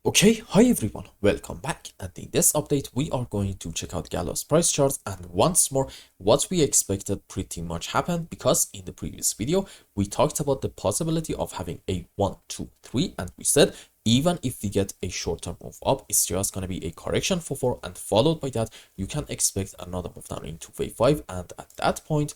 Okay, hi everyone, welcome back, and in this update we are going to check out Gala's price charts, and once more what we expected pretty much happened, because in the previous video we talked about the possibility of having a 1 2 3, and we said even if we get a short-term move up, it's just going to be a correction for 4, and followed by that you can expect another move down into wave 5, and at that point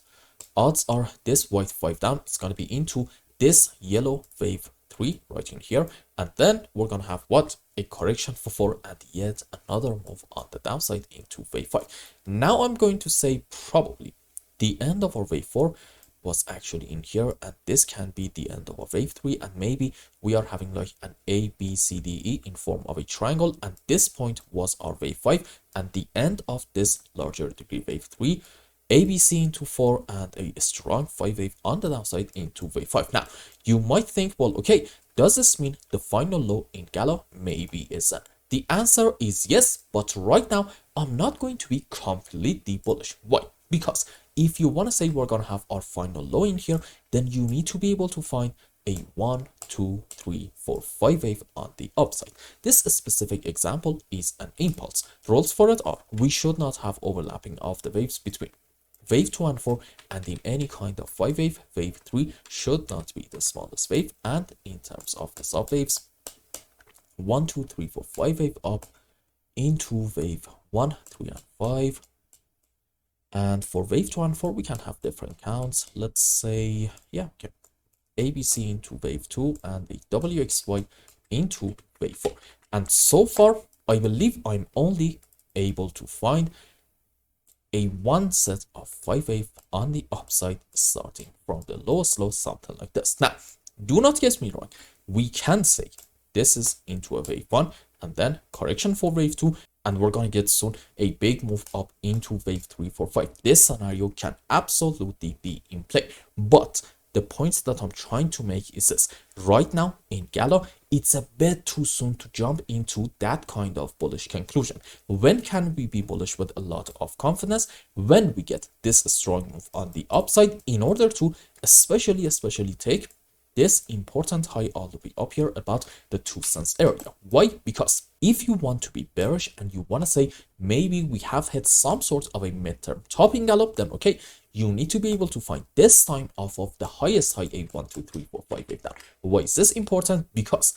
odds are this white 5 down is going to be into this yellow wave 3 right in here, and then we're gonna have what, a correction for 4 and yet another move on the downside into wave 5. Now I'm going to say probably the end of our wave 4 was actually in here, and this can be the end of our wave 3, and maybe we are having like an A B C D E in form of a triangle, and this point was our wave 5 and the end of this larger degree wave 3, ABC into 4 and a strong 5 wave on the downside into wave 5. Now you might think, well, okay, does this mean the final low in Gala maybe isn't? The answer is yes, but right now I'm not going to be completely bullish. Why? Because if you want to say we're gonna have our final low in here, then you need to be able to find a 1 2 3 4 5 wave on the upside. This specific example is an impulse. Rules for it are we should not have overlapping of the waves between wave 2 and 4, and in any kind of 5 wave, wave 3 should not be the smallest wave. And in terms of the sub waves, 1 2 3 4 5 wave up into wave 1 3 and 5, and for wave 2 and 4 we can have different counts. Let's say, yeah, okay, ABC into wave 2 and a WXY into wave 4. And so far I believe I'm only able to find a one set of 5 wave on the upside starting from the lowest low, something like this. Now do not get me wrong, we can say this is into a wave 1 and then correction for wave 2, and we're going to get soon a big move up into wave 3 4 5. This scenario can absolutely be in play, but the points that I'm trying to make is this: right now in Gala, it's a bit too soon to jump into that kind of bullish conclusion. When can we be bullish with a lot of confidence? When we get this strong move on the upside, in order to especially take this important high all the way up here about the 2 cents area. Why? Because if you want to be bearish and you want to say maybe we have hit some sort of a midterm topping gallop, then okay, you need to be able to find this time off of the highest high, a 1 2 3 4 5 wave down. Why is this important? Because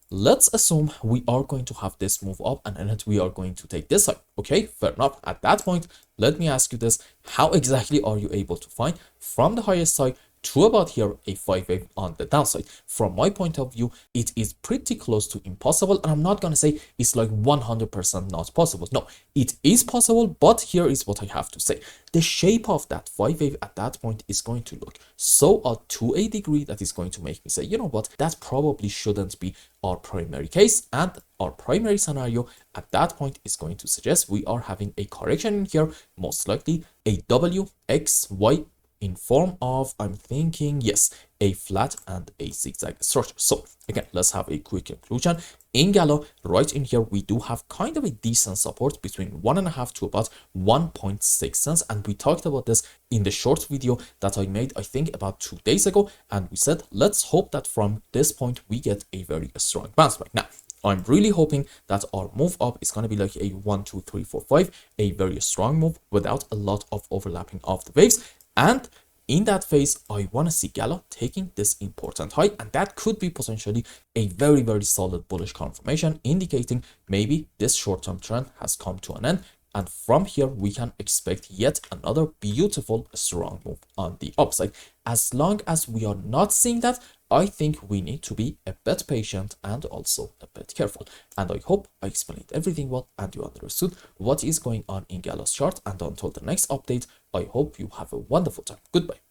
let's assume we are going to have this move up and then we are going to take this side. Okay, fair enough. At that point, let me ask you this: how exactly are you able to find from the highest side to about here a 5 wave on the downside? From my point of view, it is pretty close to impossible, and I'm not gonna say it's like 100% not possible. No, it is possible, but here is what I have to say: the shape of that 5 wave at that point is going to look so odd to a degree that is going to make me say, you know what, that probably shouldn't be our primary case, and our primary scenario at that point is going to suggest we are having a correction in here, most likely a WXY in form of, I'm thinking, yes, a flat and a zigzag structure. So again, let's have a quick conclusion. In Gala, right in here, we do have kind of a decent support between 1.5 to about 1.6 cents. And we talked about this in the short video that I made, I think about 2 days ago. And we said, let's hope that from this point, we get a very strong bounce back. Now, I'm really hoping that our move up is going to be like a 1 2 3 4 5, a very strong move without a lot of overlapping of the waves. And in that phase, I want to see Gala taking this important high, and that could be potentially a very solid bullish confirmation, indicating maybe this short-term trend has come to an end, and from here we can expect yet another beautiful strong move on the upside. As long as we are not seeing that, I think we need to be a bit patient and also a bit careful. And I hope I explained everything well and you understood what is going on in Gala's chart. And until the next update, I hope you have a wonderful time. Goodbye.